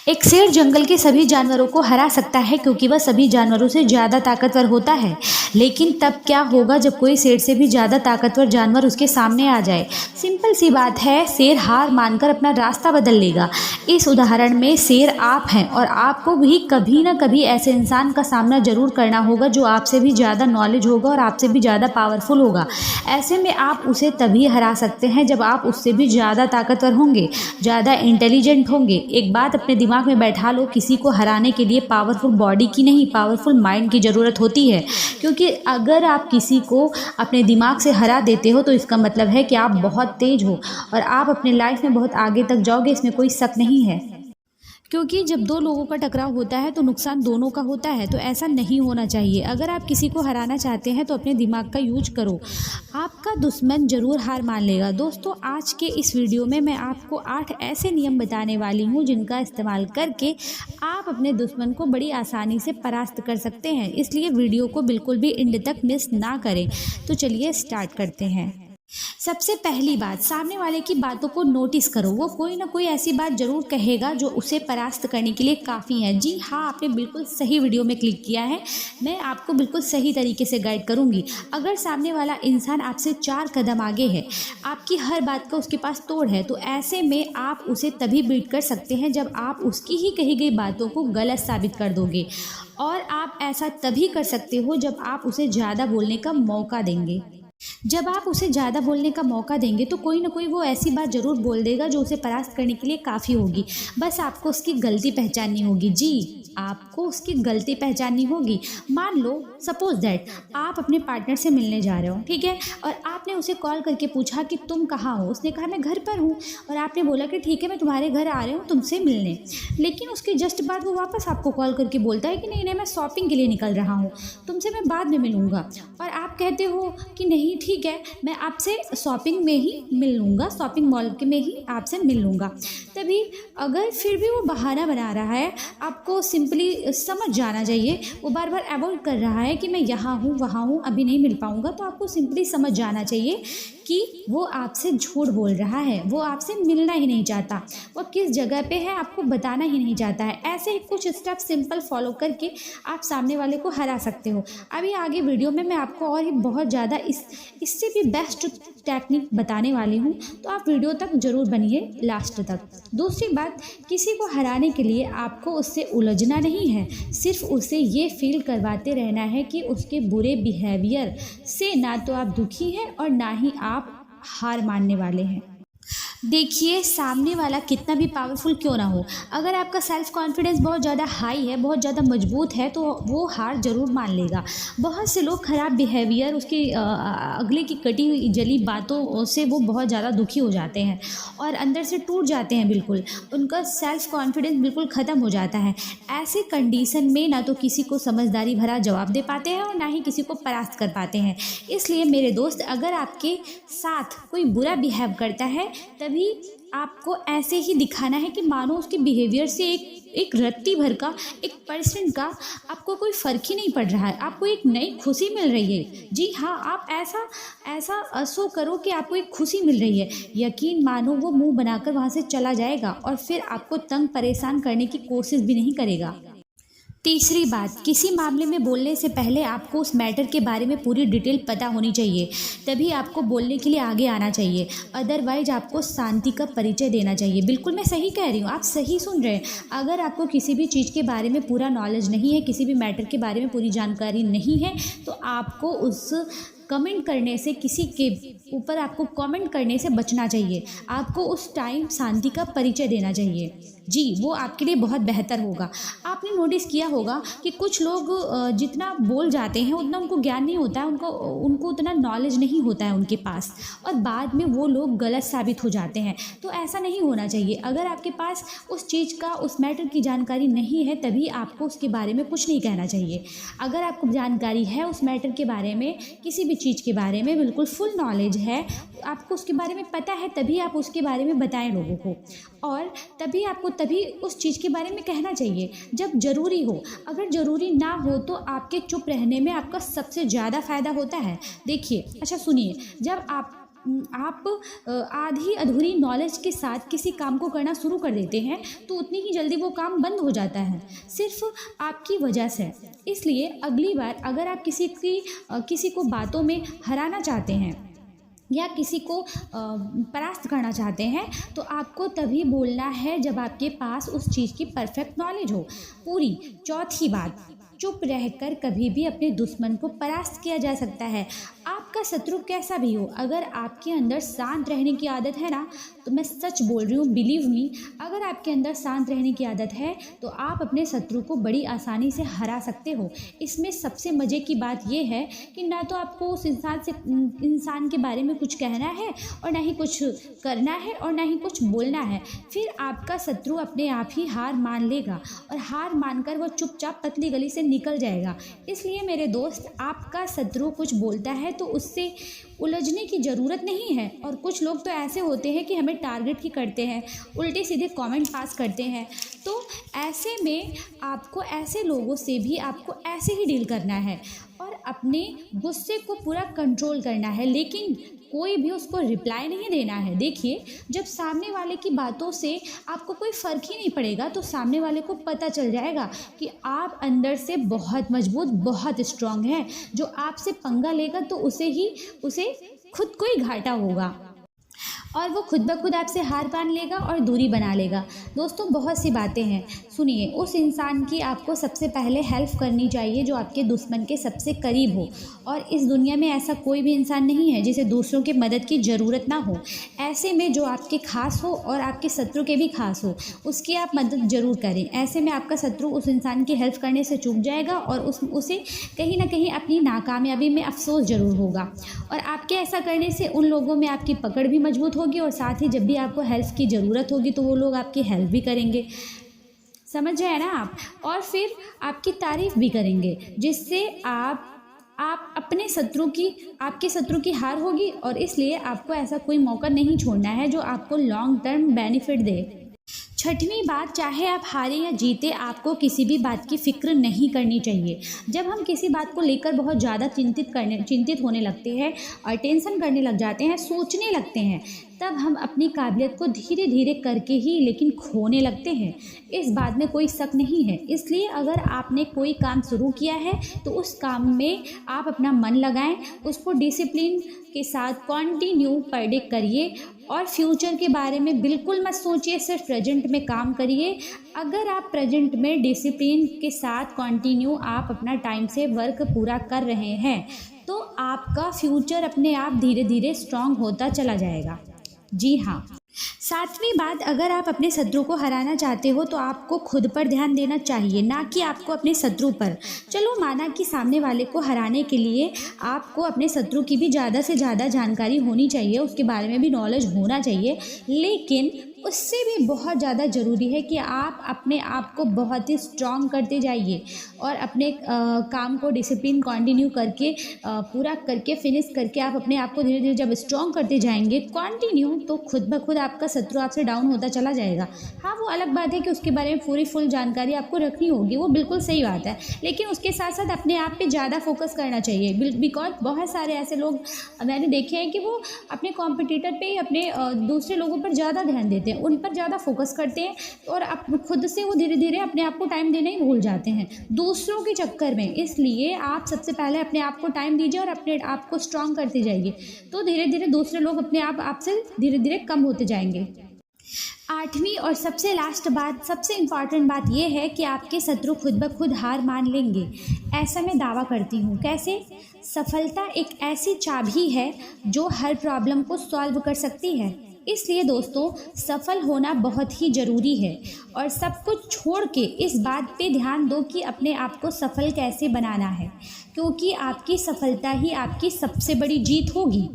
एक शेर जंगल के सभी जानवरों को हरा सकता है क्योंकि वह सभी जानवरों से ज़्यादा ताकतवर होता है। लेकिन तब क्या होगा जब कोई शेर से भी ज़्यादा ताकतवर जानवर उसके सामने आ जाए? सिंपल सी बात है, शेर हार मानकर अपना रास्ता बदल लेगा। इस उदाहरण में शेर आप हैं और आपको भी कभी ना कभी ऐसे इंसान का सामना जरूर करना होगा जो आपसे भी ज़्यादा नॉलेज होगा और आपसे भी ज़्यादा पावरफुल होगा। ऐसे में आप उसे तभी हरा सकते हैं जब आप उससे भी ज़्यादा ताकतवर होंगे, ज़्यादा इंटेलिजेंट होंगे। एक बात अपने दिमाग में बैठा लो, किसी को हराने के लिए पावरफुल बॉडी की नहीं, पावरफुल माइंड की ज़रूरत होती है। क्योंकि अगर आप किसी को अपने दिमाग से हरा देते हो तो इसका मतलब है कि आप बहुत तेज हो और आप अपने लाइफ में बहुत आगे तक जाओगे, इसमें कोई शक नहीं है। क्योंकि जब दो लोगों का टकराव होता है तो नुकसान दोनों का होता है, तो ऐसा नहीं होना चाहिए। अगर आप किसी को हराना चाहते हैं तो अपने दिमाग का यूज करो, आपका दुश्मन जरूर हार मान लेगा। दोस्तों, आज के इस वीडियो में मैं आपको 8 ऐसे नियम बताने वाली हूँ जिनका इस्तेमाल करके आप अपने दुश्मन को बड़ी आसानी से परास्त कर सकते हैं। इसलिए वीडियो को बिल्कुल भी एंड तक मिस ना करें। तो चलिए स्टार्ट करते हैं। सबसे पहली बात, सामने वाले की बातों को नोटिस करो। वो कोई ना कोई ऐसी बात जरूर कहेगा जो उसे परास्त करने के लिए काफ़ी है। जी हाँ, आपने बिल्कुल सही वीडियो में क्लिक किया है। मैं आपको बिल्कुल सही तरीके से गाइड करूंगी। अगर सामने वाला इंसान आपसे 4 कदम आगे है, आपकी हर बात का उसके पास तोड़ है, तो ऐसे में आप उसे तभी बीट कर सकते हैं जब आप उसकी ही कही गई बातों को गलत साबित कर दोगे। और आप ऐसा तभी कर सकते हो जब आप उसे ज़्यादा बोलने का मौका देंगे। जब आप उसे ज़्यादा बोलने का मौका देंगे तो कोई ना कोई वो ऐसी बात ज़रूर बोल देगा जो उसे परास्त करने के लिए काफ़ी होगी। बस आपको उसकी गलती पहचाननी होगी। जी, आपको उसकी गलती पहचाननी होगी। मान लो, सपोज दैट आप अपने पार्टनर से मिलने जा रहे हो, ठीक है, और आपने उसे कॉल करके पूछा कि तुम कहाँ हो। उसने कहा मैं घर पर हूँ, और आपने बोला कि ठीक है, मैं तुम्हारे घर आ रही हूँ तुमसे मिलने। लेकिन उसके जस्ट बाद वो वापस आपको कॉल करके बोलता है कि नहीं नहीं, मैं शॉपिंग के लिए निकल रहा हूँ, तुमसे मैं बाद में मिलूँगा। और आप कहते हो कि नहीं ठीक है, मैं आपसे शॉपिंग में ही मिल लूँगा, शॉपिंग मॉल के में ही आपसे मिल लूँगा। तभी अगर फिर भी वो बहाना बना रहा है, आपको सिंपली समझ जाना चाहिए। वो बार बार अवॉइड कर रहा है कि मैं यहाँ हूँ वहाँ हूँ, अभी नहीं मिल पाऊँगा, तो आपको सिंपली समझ जाना चाहिए कि वो आपसे झूठ बोल रहा है, वो आपसे मिलना ही नहीं चाहता, वो किस जगह पे है आपको बताना ही नहीं चाहता है। ऐसे ही कुछ स्टेप सिंपल फॉलो करके आप सामने वाले को हरा सकते हो। अभी आगे वीडियो में मैं आपको और ही बहुत ज़्यादा इससे भी बेस्ट टेक्निक बताने वाली हूँ, तो आप वीडियो तक ज़रूर बनिए लास्ट तक। दूसरी बात, किसी को हराने के लिए आपको उससे उलझना नहीं है, सिर्फ उसे ये फील करवाते रहना है कि उसके बुरे बिहेवियर से ना तो आप दुखी हैं और ना ही आप हार मानने वाले हैं। देखिए, सामने वाला कितना भी पावरफुल क्यों ना हो, अगर आपका सेल्फ कॉन्फिडेंस बहुत ज़्यादा हाई है, बहुत ज़्यादा मजबूत है, तो वो हार जरूर मान लेगा। बहुत से लोग खराब बिहेवियर, उसके अगले की कटी हुई जली बातों से वो बहुत ज़्यादा दुखी हो जाते हैं और अंदर से टूट जाते हैं, बिल्कुल उनका सेल्फ कॉन्फिडेंस बिल्कुल ख़त्म हो जाता है। ऐसे कंडीशन में ना तो किसी को समझदारी भरा जवाब दे पाते हैं और ना ही किसी को परास्त कर पाते हैं। इसलिए मेरे दोस्त, अगर आपके साथ कोई बुरा बिहेव करता है, तभी आपको ऐसे ही दिखाना है कि मानो उसके बिहेवियर से एक रत्ती भर का, 1% का आपको कोई फ़र्क ही नहीं पड़ रहा है, आपको एक नई खुशी मिल रही है। जी हाँ, आप ऐसा शो करो कि आपको एक खुशी मिल रही है। यकीन मानो वो मुंह बनाकर वहाँ से चला जाएगा और फिर आपको तंग परेशान करने की कोशिश भी नहीं करेगा। तीसरी बात, किसी मामले में बोलने से पहले आपको उस मैटर के बारे में पूरी डिटेल पता होनी चाहिए, तभी आपको बोलने के लिए आगे आना चाहिए। अदरवाइज आपको शांति का परिचय देना चाहिए। बिल्कुल मैं सही कह रही हूँ, आप सही सुन रहे हैं। अगर आपको किसी भी चीज़ के बारे में पूरा नॉलेज नहीं है, किसी भी मैटर के बारे में पूरी जानकारी नहीं है, तो आपको उस कमेंट करने से, किसी के ऊपर आपको कमेंट करने से बचना चाहिए। आपको उस टाइम शांति का परिचय देना चाहिए। जी, वो आपके लिए बहुत बेहतर होगा। आपने नोटिस किया होगा कि कुछ लोग जितना बोल जाते हैं उतना उनको ज्ञान नहीं होता है, उनको उतना नॉलेज नहीं होता है उनके पास, और बाद में वो लोग गलत साबित हो जाते हैं। तो ऐसा नहीं होना चाहिए। अगर आपके पास उस चीज़ का, उस मैटर की जानकारी नहीं है, तभी आपको उसके बारे में कुछ नहीं कहना चाहिए। अगर आपको जानकारी है उस मैटर के बारे में, किसी भी चीज़ के बारे में बिल्कुल फुल नॉलेज है, आपको उसके बारे में पता है, तभी आप उसके बारे में बताएं लोगों को, और तभी उस चीज़ के बारे में कहना चाहिए जब ज़रूरी हो। अगर ज़रूरी ना हो तो आपके चुप रहने में आपका सबसे ज़्यादा फ़ायदा होता है। देखिए, अच्छा सुनिए, जब आप आप आधी अधूरी नॉलेज के साथ किसी काम को करना शुरू कर देते हैं तो उतनी ही जल्दी वो काम बंद हो जाता है, सिर्फ आपकी वजह से। इसलिए अगली बार अगर आप किसी को बातों में हराना चाहते हैं या किसी को परास्त करना चाहते हैं तो आपको तभी बोलना है जब आपके पास उस चीज़ की परफेक्ट नॉलेज हो पूरी। चौथी बात, चुप रहकर कभी भी अपने दुश्मन को परास्त किया जा सकता है। आपका शत्रु कैसा भी हो, अगर आपके अंदर शांत रहने की आदत है ना, तो मैं सच बोल रही हूँ, बिलीव मी, अगर आपके अंदर शांत रहने की आदत है तो आप अपने शत्रु को बड़ी आसानी से हरा सकते हो। इसमें सबसे मज़े की बात यह है कि ना तो आपको उस इंसान के बारे में कुछ कहना है और ना ही कुछ करना है और ना ही कुछ बोलना है। फिर आपका शत्रु अपने आप ही हार मान लेगा और हार मानकर वो चुपचाप पतली गली से निकल जाएगा। इसलिए मेरे दोस्त, आपका शत्रु कुछ बोलता है तो उससे उलझने की ज़रूरत नहीं है। और कुछ लोग तो ऐसे होते हैं कि हमें टारगेट ही करते हैं, उल्टे सीधे कमेंट पास करते हैं। तो ऐसे में आपको ऐसे लोगों से भी आपको ऐसे ही डील करना है और अपने गुस्से को पूरा कंट्रोल करना है, लेकिन कोई भी उसको रिप्लाई नहीं देना है। देखिए, जब सामने वाले की बातों से आपको कोई फ़र्क ही नहीं पड़ेगा तो सामने वाले को पता चल जाएगा कि आप अंदर से बहुत मजबूत, बहुत स्ट्रांग हैं। जो आपसे पंगा लेगा तो उसे खुद को ही घाटा होगा और वो खुद ब खुद आपसे हार मान लेगा और दूरी बना लेगा। दोस्तों, बहुत सी बातें हैं। सुनिए, उस इंसान की आपको सबसे पहले हेल्प करनी चाहिए जो आपके दुश्मन के सबसे करीब हो। और इस दुनिया में ऐसा कोई भी इंसान नहीं है जिसे दूसरों की मदद की ज़रूरत ना हो। ऐसे में जो आपके खास हो और आपके शत्रु के भी खास हो, उसकी आप मदद ज़रूर करें। ऐसे में आपका शत्रु उस इंसान की हेल्प करने से चूक जाएगा और उसे कहीं ना कहीं अपनी नाकामयाबी में अफसोस ज़रूर होगा। और आपके ऐसा करने से उन लोगों में आपकी पकड़ भी मजबूत होगी और साथ ही जब भी आपको हेल्प की ज़रूरत होगी तो वो लोग आपकी हेल्प भी करेंगे। समझ रहे हैं ना आप? और फिर आपकी तारीफ़ भी करेंगे, जिससे आप अपने आपके शत्रु की हार होगी। और इसलिए आपको ऐसा कोई मौका नहीं छोड़ना है जो आपको लॉन्ग टर्म बेनिफिट दे। छठवीं बात, चाहे आप हारे या जीते, आपको किसी भी बात की फ़िक्र नहीं करनी चाहिए। जब हम किसी बात को लेकर बहुत ज़्यादा चिंतित होने लगते हैं और टेंशन करने लग जाते हैं, सोचने लगते हैं, तब हम अपनी काबिलियत को धीरे धीरे करके ही लेकिन खोने लगते हैं। इस बात में कोई शक नहीं है। इसलिए अगर आपने कोई काम शुरू किया है तो उस काम में आप अपना मन लगाएं, उसको डिसिप्लिन के साथ कंटिन्यू पर डे करिए और फ्यूचर के बारे में बिल्कुल मत सोचिए, सिर्फ प्रेजेंट में काम करिए। अगर आप प्रेजेंट में डिसिप्लिन के साथ कंटिन्यू आप अपना टाइम से वर्क पूरा कर रहे हैं तो आपका फ्यूचर अपने आप धीरे धीरे स्ट्रांग होता चला जाएगा। जी हाँ। सातवीं बात, अगर आप अपने शत्रु को हराना चाहते हो तो आपको खुद पर ध्यान देना चाहिए, ना कि आपको अपने शत्रु पर। चलो, माना कि सामने वाले को हराने के लिए आपको अपने शत्रु की भी ज़्यादा से ज़्यादा जानकारी होनी चाहिए, उसके बारे में भी नॉलेज होना चाहिए, लेकिन उससे भी बहुत ज़्यादा ज़रूरी है कि आप अपने आप को बहुत ही स्ट्रॉन्ग करते जाइए और अपने काम को डिसिप्लिन कंटिन्यू करके पूरा करके फिनिश करके आप अपने आप को धीरे धीरे जब स्ट्रॉन्ग करते जाएंगे कंटिन्यू, तो खुद ब खुद आपका शत्रु आपसे डाउन होता चला जाएगा। हाँ, वो अलग बात है कि उसके बारे में पूरी फुल जानकारी आपको रखनी होगी, वो बिल्कुल सही बात है, लेकिन उसके साथ साथ अपने आप पे ज़्यादा फोकस करना चाहिए। बिकॉज बहुत सारे ऐसे लोग मैंने देखे हैं कि वो अपने कॉम्पिटिटर पे, अपने दूसरे लोगों पर ज़्यादा ध्यान देते हैं, उन पर ज़्यादा फोकस करते हैं और खुद से वो धीरे धीरे अपने आप को टाइम देना ही भूल जाते हैं दूसरों के चक्कर में। इसलिए आप सबसे पहले अपने आप को टाइम दीजिए और अपने आप को स्ट्रॉन्ग करते जाइए, तो धीरे धीरे दूसरे लोग अपने आप आपसे धीरे धीरे कम होते जाएंगे। आठवीं और सबसे लास्ट बात, सबसे इम्पॉर्टेंट बात यह है कि आपके शत्रु खुद ब खुद हार मान लेंगे। ऐसा मैं दावा करती हूँ। कैसे? सफलता एक ऐसी चाबी है जो हर प्रॉब्लम को सॉल्व कर सकती है। इसलिए दोस्तों, सफल होना बहुत ही ज़रूरी है और सब कुछ छोड़ के इस बात पे ध्यान दो कि अपने आप को सफल कैसे बनाना है, क्योंकि आपकी सफलता ही आपकी सबसे बड़ी जीत होगी।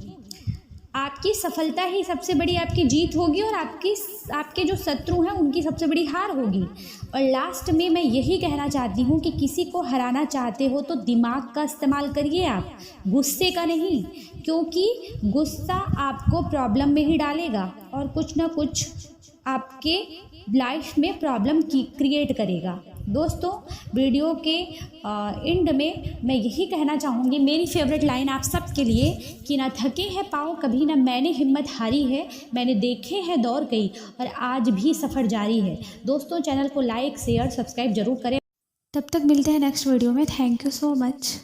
आपकी सफलता ही सबसे बड़ी आपकी जीत होगी और आपके जो शत्रु हैं उनकी सबसे बड़ी हार होगी। और लास्ट में मैं यही कहना चाहती हूँ कि किसी को हराना चाहते हो तो दिमाग का इस्तेमाल करिए आप, गुस्से का नहीं, क्योंकि गुस्सा आपको प्रॉब्लम में ही डालेगा और कुछ ना कुछ आपके लाइफ में प्रॉब्लम क्रिएट करेगा। दोस्तों वीडियो के एंड में मैं यही कहना चाहूँगी, मेरी फेवरेट लाइन आप सबके लिए कि ना थके हैं पाँव कभी, ना मैंने हिम्मत हारी है, मैंने देखे हैं दौर कई और आज भी सफ़र जारी है। दोस्तों चैनल को लाइक शेयर सब्सक्राइब जरूर करें। तब तक मिलते हैं नेक्स्ट वीडियो में। Thank you so much.